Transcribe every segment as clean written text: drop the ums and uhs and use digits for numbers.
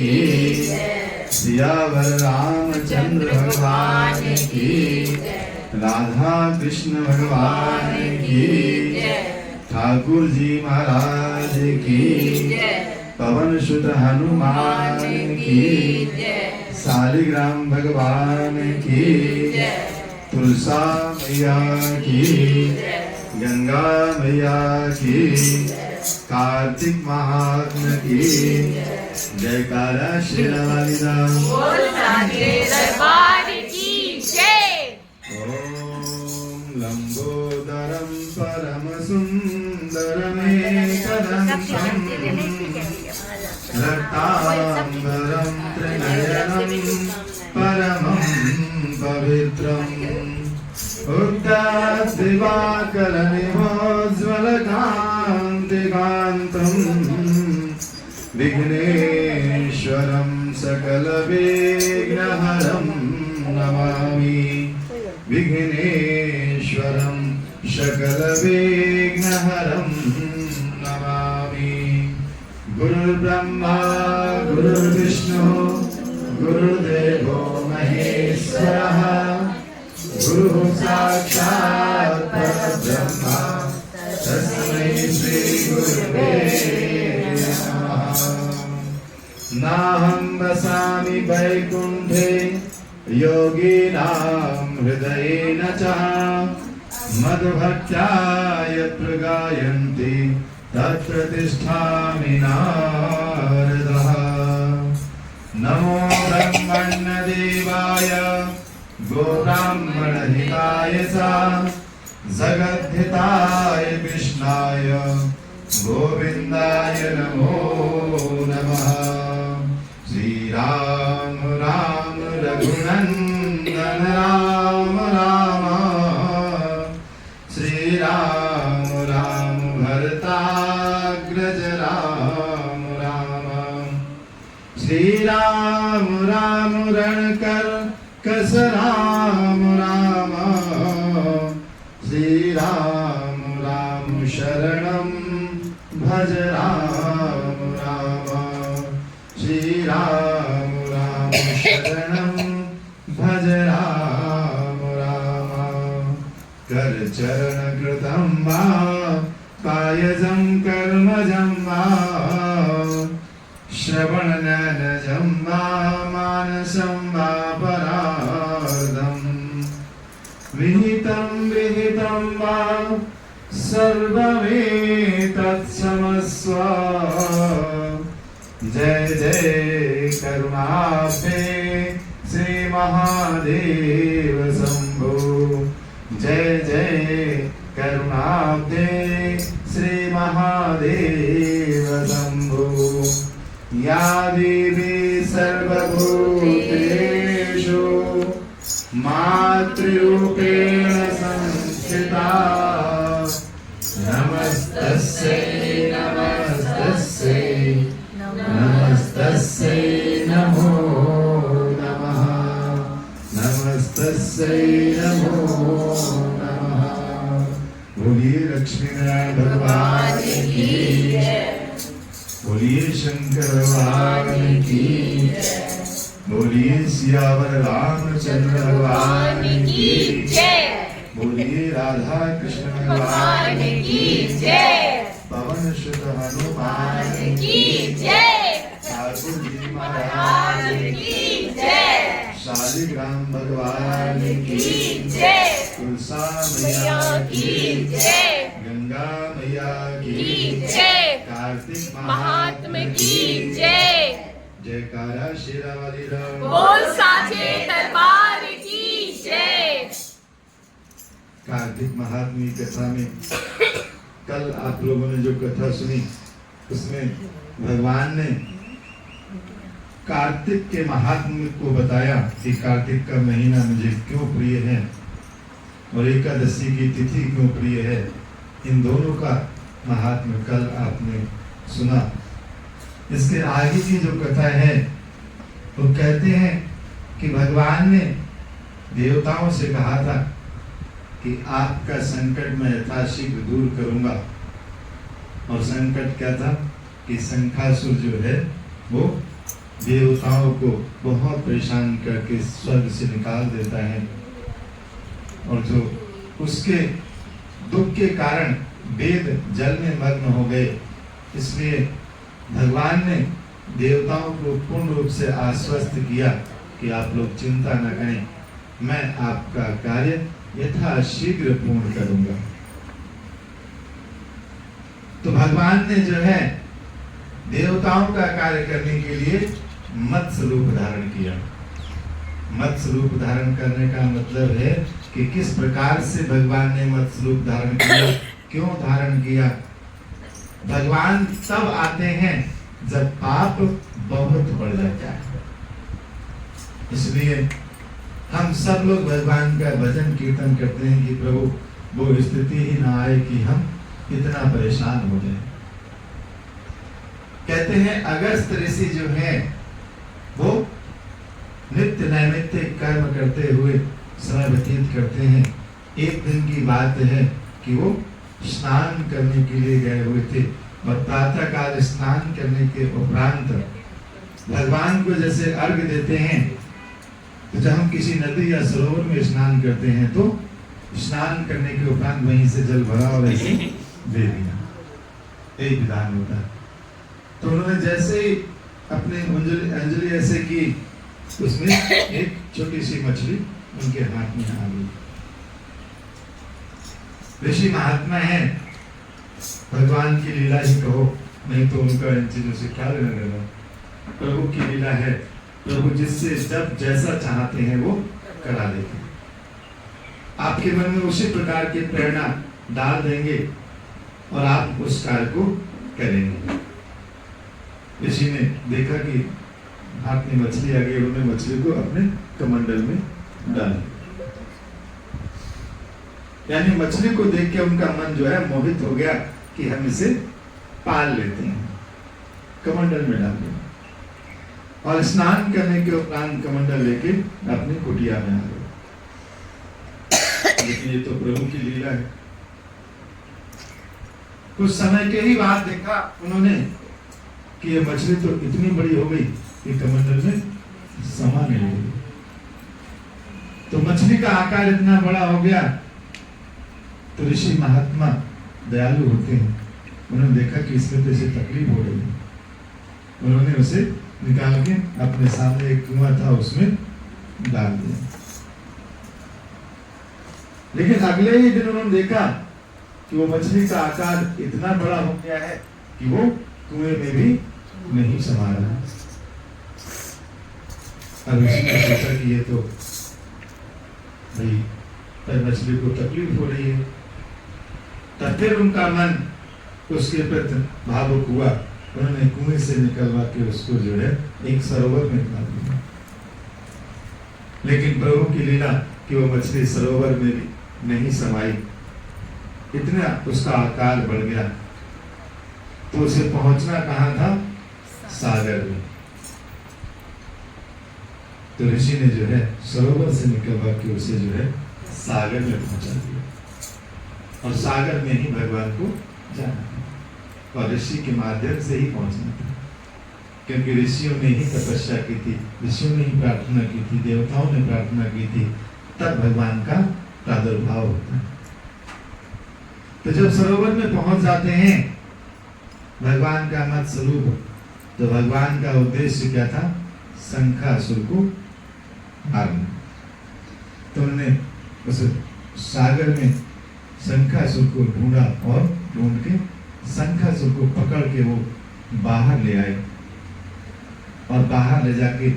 की, सियावर रामचंद्र भगवान की, राधा कृष्ण भगवान की, ठाकुर जी महाराज की, पवन सुत हनुमान की, शालिग्राम भगवान की, तुलसा मैया की, गंगा मैया की, कार्तिक महात्मा की, जयकारा श्री राम दरबार की जय। ओम लंबोदरम परम सुंदरमेकदंतं रक्तांबरं त्रिनयनं परमं पवित्रम् उद्दात्दिवाकरनिमोज्ज्वलकान्तिकान्तम् विघ्नेश्वरं सकलविघ्नहरं नमामि। विघ्नेश्वरं सकलविघ्नहरं नमामि। गुरुर्ब्रह्मा गुरुर्विष्णु गुरुर्देवो महेश्वरः, गुरुः साक्षात् परब्रह्म तस्मै श्री गुरुवे नमः। नाहं वसामि वैकुण्ठे योगिनां हृदयेन च, मद्भक्त्या यत्र गायन्ति तत्र तिष्ठामि नारदः। नमो ब्रह्मण्यदेवाय गोब्राह्मणहिताय च, जगद्धिताय कृष्णाय गोविन्दाय नमो नमः। श्रीराम राम रघुनन्दन राम राम, श्रीराम राम भरताग्रज राम राम, श्रीराम राम रणकर कस राम राम, श्रीराम राम शरणं भज राम राम, श्रीराम राम शरणं भज राम राम। कर चरण कृतं वा कायजं कर्मजं वा, श्रवणनयनजं वा मानसं वा परार्धम्, विहितं विहितं वा सर्वमेतत्क्षमस्व। जय जय करुणाब्धे श्री महादेव शंभो, जय जय करुणाब्धे श्री महादेव शंभो। या देवी सर्वभूतेषु मातृरूपेण संस्थिता, नमस्तस्यै नमस्तस्यै नमस्तस्यै नमो नमः, नमस्तस्यै नमो नमः। बोलिए लक्ष्मीनारायण भगवान की, बोलिए शंकर भगवान की, बोलिए सियावर रामचंद्र भगवान की जय। बोलिए राधा कृष्ण भगवान की जय। पवन सुत हनुमान की जय। ठाकुर जी महाराज की जय। शालिग्राम भगवान की जय। तुलसा मैया की जय। गंगा मैया की जय। कार्तिक महात्मा की जय। जयकारा शेरा वाली राम बोल साचे दरबार की जय। कार्तिक महात्मा कथा में कल आप लोगों ने जो कथा सुनी उसमें भगवान ने कार्तिक के महात्म्य को बताया कि कार्तिक का महीना मुझे क्यों प्रिय है और एकादशी की तिथि क्यों प्रिय है। इन दोनों का महात्म्य कल आपने सुना। इसके आगे की जो कथा है वो कहते हैं कि भगवान ने देवताओं से कहा था कि आपका संकट मैं यथाशीघ्र दूर करूंगा। और संकट क्या था कि शंखासुर जो है वो देवताओं को बहुत परेशान करके स्वर्ग से निकाल देता है, और जो उसके दुख के कारण वेद जल में मग्न हो गए, इसलिए भगवान ने देवताओं को पूर्ण रूप से आश्वस्त किया कि आप लोग चिंता न करें, मैं आपका कार्य यथाशीघ्र पूर्ण करूंगा। तो भगवान ने जो है देवताओं का कार्य करने के लिए मत्स्य रूप धारण किया। मत्स्य रूप धारण करने का मतलब है कि किस प्रकार से भगवान ने मत्स्य रूप धारण किया, क्यों धारण किया। भगवान तब आते हैं जब पाप बहुत बढ़ जाता है, इसलिए हम सब लोग भगवान का भजन कीर्तन करते हैं कि प्रभु वो स्थिति ही ना आए कि हम इतना परेशान हो जाए। कहते हैं अगस्त ऋषि जो है वो नित्य नैमित्तिक कर्म करते हुए समय व्यतीत करते हैं। एक दिन की बात है कि वो स्नान करने के लिए गए हुए थे, और प्रातः काल स्नान करने के उपरांत भगवान को जैसे अर्घ देते हैं, तो जब हम किसी नदी या सरोवर में स्नान करते हैं तो स्नान करने के उपरांत वहीं से जल भरा और ऐसे दे दिया, यही विधान होता है। तो उन्होंने जैसे ही अपनी अंजलि ऐसे की, उसमें एक छोटी सी मछली उनके हाथ में आ गई। ऋषि महात्मा है, भगवान की लीला ही कहो, नहीं तो उनका इन चीजों से क्या लेना देना। प्रभु की लीला है, प्रभु जिससे जब जैसा चाहते हैं वो करा देते हैं। आपके मन में उसी प्रकार की प्रेरणा डाल देंगे और आप उस कार्य को करेंगे। ऋषि ने देखा कि हाथ में मछली आ गई, उन्होंने मछली को अपने कमंडल में डाल, यानी मछली को देख के उनका मन जो है मोहित हो गया कि हम इसे पाल लेते हैं, कमंडल में डाल दिया, और स्नान करने के उपरांत कमंडल लेके अपनी कुटिया में आ गए। लेकिन ये तो प्रभु की लीला है। कुछ समय के ही बाद देखा उन्होंने कि ये मछली तो इतनी बड़ी हो गई कि कमंडल में समा नहीं गई। तो मछली का आकार इतना बड़ा हो गया, तो ऋषि महात्मा दयालु होते हैं, उन्होंने देखा कि इसमें तो इसे तकलीफ हो रही है, उन्होंने उसे निकाल के अपने सामने एक कुआं था उसमें डाल दिया। लेकिन अगले ही दिन उन्होंने देखा कि वो मछली का आकार इतना बड़ा हो गया है कि वो कुएं में भी नहीं समा रहा। अब ऋषि ने सोचा कि ये तो भाई मछली को तकलीफ हो रही है। तब फिर उनका मन उसके प्रति भावुक हुआ, उन्होंने कुएं से निकलवा के उसको जो है एक सरोवर में डाल दिया। लेकिन प्रभु की लीला कि वो मछली सरोवर में भी नहीं समाई, इतना उसका आकार बढ़ गया, तो उसे पहुंचना कहां था? सागर में। तो ऋषि ने जो है सरोवर से निकलवा के उसे जो है सागर में पहुंचा दिया, और सागर में ही भगवान को जाना था, और ऋषि के माध्यम से ही पहुंचना था, क्योंकि ऋषियों ने ही तपस्या की थी, ऋषियों ने ही प्रार्थना की थी, देवताओं ने प्रार्थना की थी, तब भगवान का प्रादुर्भाव होता है। तो जब सरोवर में पहुंच जाते हैं भगवान का मत स्वरूप, तो भगवान का उद्देश्य क्या था? शंखासुर को मारना। तो उन्होंने उस सागर में शंखासुर को ढूंढा, और ढूंढ के शंखासुर को पकड़ के वो बाहर ले आए, और बाहर ले जाके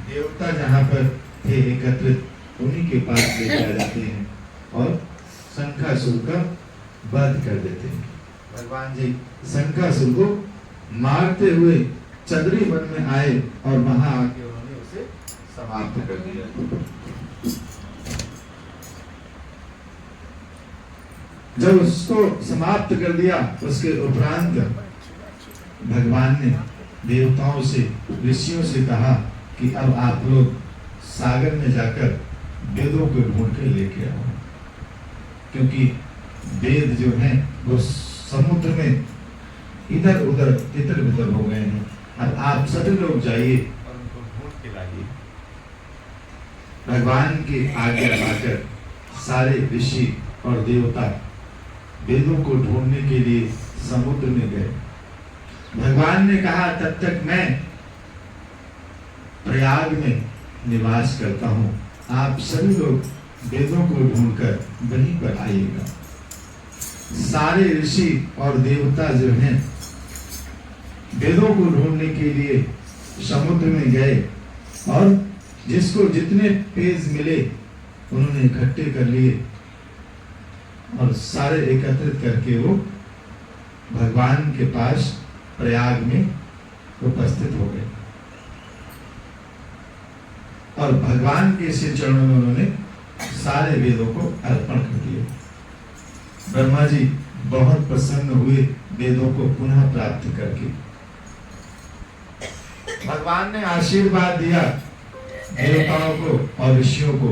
देवता जहां पर थे एकत्रित, उन्हीं के पास लेके आ जाते हैं और शंखासुर का वध कर देते हैं। भगवान जी शंखासुर को मारते हुए चंद्री वन में आए, और वहां आके उन्होंने उसे समाप्त कर दिया। जब उसको समाप्त कर दिया, उसके उपरांत भगवान ने देवताओं से, ऋषियों से कहा कि अब आप लोग सागर में जाकर वेदों को ढूंढ के लेके आओ, क्योंकि वेद जो है वो समुद्र में इधर उधर तितर बितर हो गए हैं, अब आप सभी लोग जाइए और उनको ढूंढ के लाइए। भगवान की आज्ञा पाकर सारे ऋषि और देवता वेदों को ढूंढने के लिए समुद्र में गए। भगवान ने कहा तब तक मैं प्रयाग में निवास करता हूं, आप सभी लोग वेदों को ढूंढकर वहीं पर आइएगा। सारे ऋषि और देवता जो हैं वेदों को ढूंढने के लिए समुद्र में गए और जिसको जितने पेज मिले उन्होंने इकट्ठे कर लिए और सारे एकत्रित करके वो भगवान के पास प्रयाग में उपस्थित हो गए और भगवान के श्री चरणों में उन्होंने सारे वेदों को अर्पण कर दिए। ब्रह्मा जी बहुत प्रसन्न हुए वेदों को पुनः प्राप्त करके। भगवान ने आशीर्वाद दिया देवताओं को और ऋषियों को।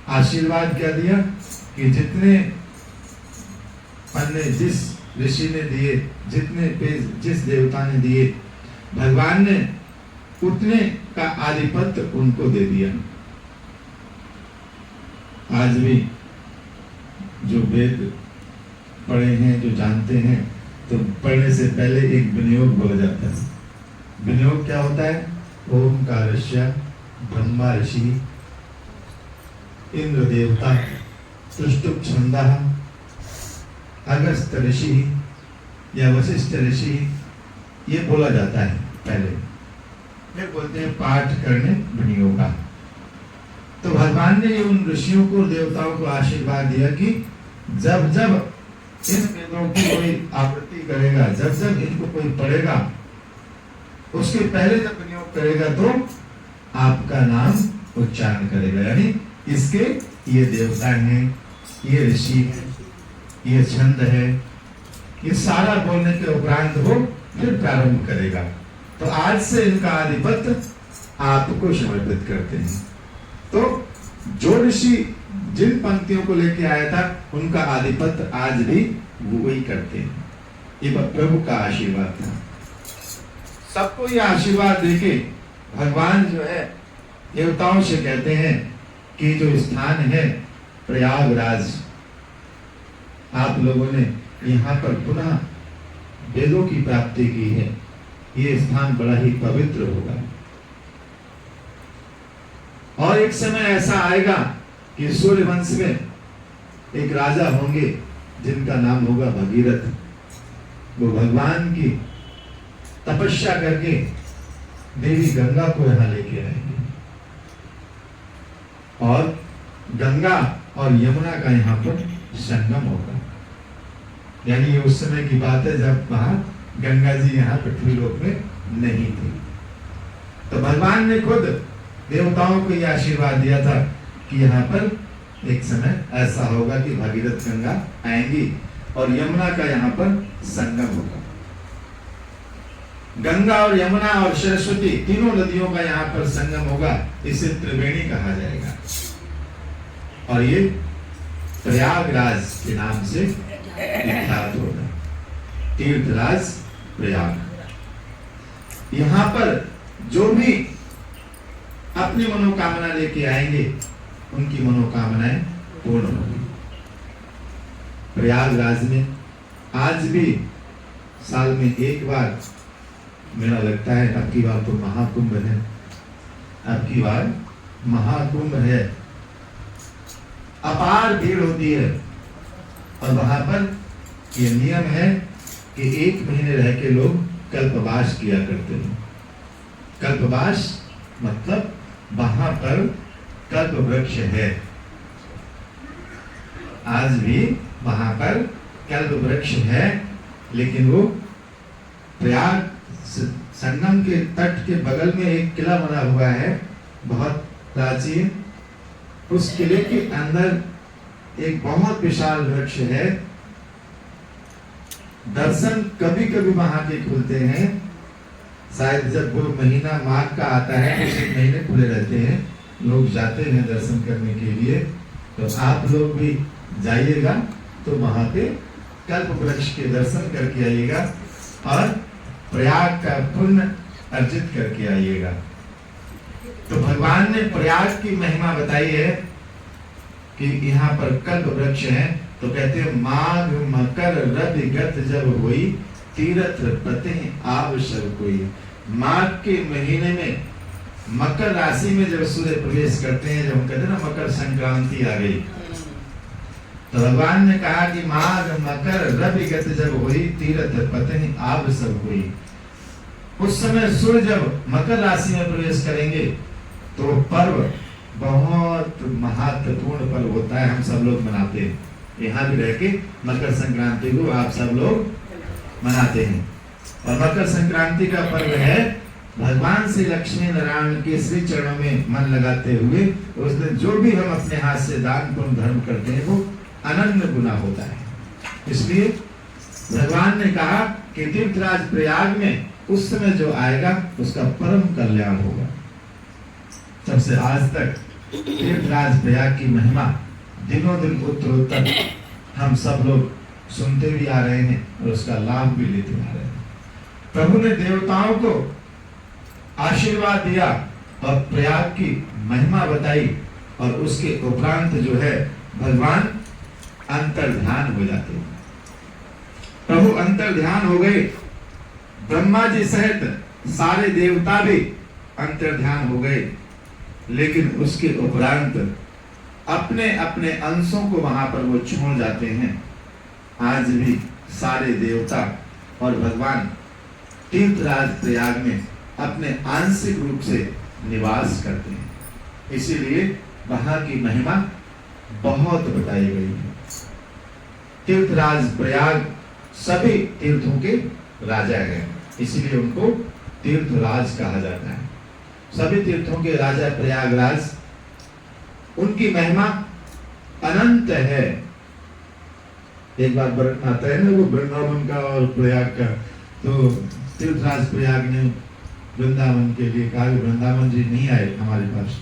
आशीर्वाद क्या दिया कि जितने पन्ने जिस ऋषि ने दिए, जितने पेज जिस देवता ने दिए, भगवान ने उतने का आधिपत्य उनको दे दिया। आज भी जो वेद पढ़े हैं, जो जानते हैं, तो पढ़ने से पहले एक विनियोग बोला जाता है। विनियोग क्या होता है? ओमकारस्य ब्रह्मा ऋषि इंद्र देवता तुष्टुप छंदः अगस्त ऋषि या वशिष्ठ ऋषि, ये बोला जाता है पहले, फिर बोलते हैं पाठ करने विनियोगा। तो भगवान ने उन ऋषियों को, देवताओं को आशीर्वाद दिया कि जब जब इन वेदों की कोई आवृत्ति करेगा, जब जब इनको कोई पढ़ेगा, उसके पहले जब विनियोग करेगा तो आपका नाम उच्चारण करेगा। यानी इसके ये देवता हैं, ये ऋषि हैं, ये छंद है, ये सारा बोलने के उपरांत वो फिर प्रारंभ करेगा। तो आज से इनका आधिपत्य आपको समर्पित करते हैं। तो जो ऋषि जिन पंक्तियों को लेके आया था उनका आधिपत्य आज भी वो ही करते हैं। ये प्रभु का आशीर्वाद था। सबको ये आशीर्वाद देके भगवान जो है देवताओं से कहते हैं कि जो स्थान है प्रयागराज, आप लोगों ने यहाँ पर पुनः वेदों की प्राप्ति की है, ये स्थान बड़ा ही पवित्र होगा। और एक समय ऐसा आएगा कि सूर्य वंश में एक राजा होंगे जिनका नाम होगा भगीरथ। वो भगवान की तपस्या करके देवी गंगा को यहाँ लेके आएंगे और गंगा और यमुना का यहाँ पर संगम होगा। यानी ये उस समय की बात है जब वहां गंगा जी यहाँ पृथ्वी लोक में नहीं थी। तो भगवान ने खुद देवताओं को यह आशीर्वाद दिया था कि यहाँ पर एक समय ऐसा होगा कि भागीरथ गंगा आएंगी और यमुना का यहाँ पर संगम होगा। गंगा और यमुना और सरस्वती तीनों नदियों का यहाँ पर संगम होगा। इसे त्रिवेणी कहा जाएगा और ये प्रयागराज के नाम से विख्यात होगा। तीर्थराज प्रयाग। यहाँ पर जो भी अपनी मनोकामना लेके आएंगे उनकी मनोकामनाएं पूर्ण होंगी। प्रयागराज में आज भी साल में एक बार मेला लगता है। अब की बार तो महाकुंभ है, अब की बार महाकुंभ है। अपार भीड़ होती है और वहां पर ये नियम है कि 1 महीने रह के लोग कल्पवास किया करते हैं। कल्पवास मतलब वहां पर कल्प वृक्ष है। आज भी वहां पर कल्प वृक्ष है, लेकिन वो प्रयाग संगम के तट के बगल में एक किला बना हुआ है, बहुत प्राचीन। उस किले के अंदर एक बहुत विशाल वृक्ष है। दर्शन कभी कभी वहां के खुलते हैं, शायद जब वो महीना माघ का आता है तो 1 महीने खुले रहते हैं, लोग जाते हैं दर्शन करने के लिए। तो आप लोग भी जाइएगा तो वहां पे कल्प वृक्ष के दर्शन करके आइएगा और प्रयाग का पुण्य अर्जित करके आइएगा। तो भगवान ने प्रयाग की महिमा बताई है कि यहाँ पर कल्प वृक्ष है। तो कहते हैं माघ मकर रवि गत जब हुई तीर्थ पते आव सब कोई। माघ के महीने में मकर राशि में जब सूर्य प्रवेश करते हैं, जब हम कहते हैं ना मकर संक्रांति आ गई, तो भगवान ने कहा कि माघ मकर रवि गत जब हुई तीर्थ पते आव सब हुई। उस समय सूर्य जब मकर राशि में प्रवेश करेंगे तो पर्व बहुत महत्वपूर्ण पर्व होता है, हम सब लोग मनाते हैं। यहाँ भी रह के मकर संक्रांति को आप सब लोग मनाते हैं। और मकर संक्रांति का पर्व है भगवान श्री लक्ष्मी नारायण के श्री चरणों में मन लगाते हुए उस दिन जो भी हम अपने हाथ से दान पुण्य धर्म करते हैं वो अनन्य गुना होता है। इसलिए भगवान ने कहा कि तीर्थराज प्रयाग में उस समय जो आएगा उसका परम कल्याण होगा। तब से आज तक तीर्थराज प्रयाग की महिमा दिनों दिन उत्तरोत्तर हम सब लोग सुनते भी आ रहे हैं और उसका लाभ भी लेते आ रहे हैं। प्रभु ने देवताओं को आशीर्वाद दिया और प्रयाग की महिमा बताई और उसके उपरांत जो है भगवान अंतर्ध्यान हो जाते हैं। प्रभु अंतर्ध्यान हो गए, ब्रह्मा जी सहित सारे देवता भी अंतर्ध्यान हो गए, लेकिन उसके उपरांत अपने अपने अंशों को वहां पर वो छोड़ जाते हैं। आज भी सारे देवता और भगवान तीर्थराज प्रयाग में अपने आंशिक रूप से निवास करते हैं। इसीलिए वहां की महिमा बहुत बताई गई है। तीर्थराज प्रयाग सभी तीर्थों के राजा हैं, इसीलिए उनको तीर्थराज कहा जाता है। सभी तीर्थों के राजा प्रयागराज, उनकी महिमा अनंत है। एक बार आता है ना वो वृंदावन का और प्रयाग का, तो तीर्थराज प्रयाग ने वृंदावन के लिए कहा वृंदावन जी नहीं आए हमारे पास,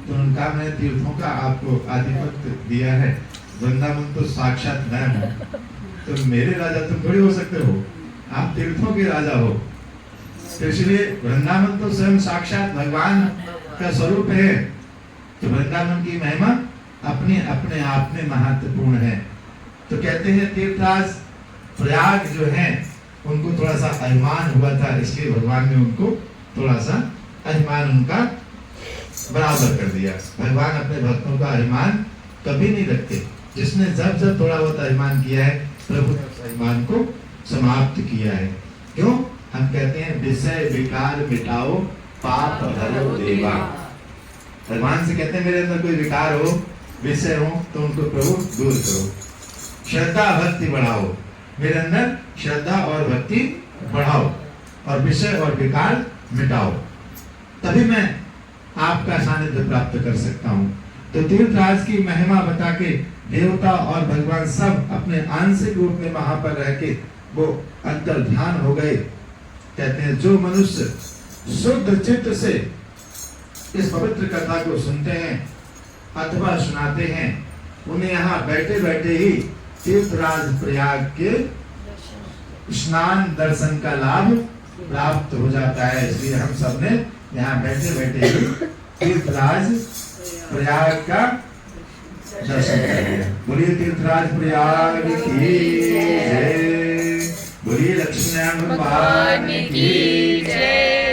तो उनका मैंने तीर्थों का आपको आधिपत्य दिया है, वृंदावन तो साक्षात मैं हूँ, तो मेरे राजा तुम थोड़ी हो सकते हो, आप तीर्थों के राजा हो। तो इसलिए वृंदावन तो स्वयं साक्षात भगवान का स्वरूप है। तो वृंदावन की महिमा अपने अपने आप में महत्वपूर्ण है। तो कहते हैं तीर्थराज प्रयाग जो है उनको थोड़ा सा अभिमान हुआ था, इसलिए भगवान ने उनको थोड़ा सा अभिमान उनका बराबर कर दिया। भगवान अपने भक्तों का अभिमान कभी नहीं रखते। जिसने जब जब थोड़ा बहुत अभिमान किया है प्रभु ने उस अभिमान को समाप्त किया है। क्यों? हम कहते हैं विषय विकार मिटाओ पाप हरो देवा। भगवान से कहते हैं मेरे अंदर कोई विकार हो, विषय हो तो उनको प्रभु दूर करो। श्रद्धा भक्ति बढ़ाओ, मेरे अंदर श्रद्धा और भक्ति बढ़ाओ और विषय और विकार मिटाओ, तभी मैं आपका सानिध्य प्राप्त कर सकता हूँ। तो तीर्थराज की महिमा बता के देवता और भगवान सब अपने आंशिक रूप में वहां पर रह के वो अंतर्ध्यान हो गए। कहते हैं जो मनुष्य शुद्ध चित्त से इस पवित्र कथा को सुनते हैं अथवा सुनाते हैं, उन्हें यहाँ बैठे बैठे ही तीर्थराज प्रयाग के स्नान दर्शन का लाभ प्राप्त हो जाता है। इसलिए हम सब ने यहाँ बैठे बैठे ही तीर्थराज प्रयाग का दर्शन कर लिया। बोलिए तीर्थराज प्रयाग की जय, बोलिए लक्ष्मी नारायण भगवान की जय।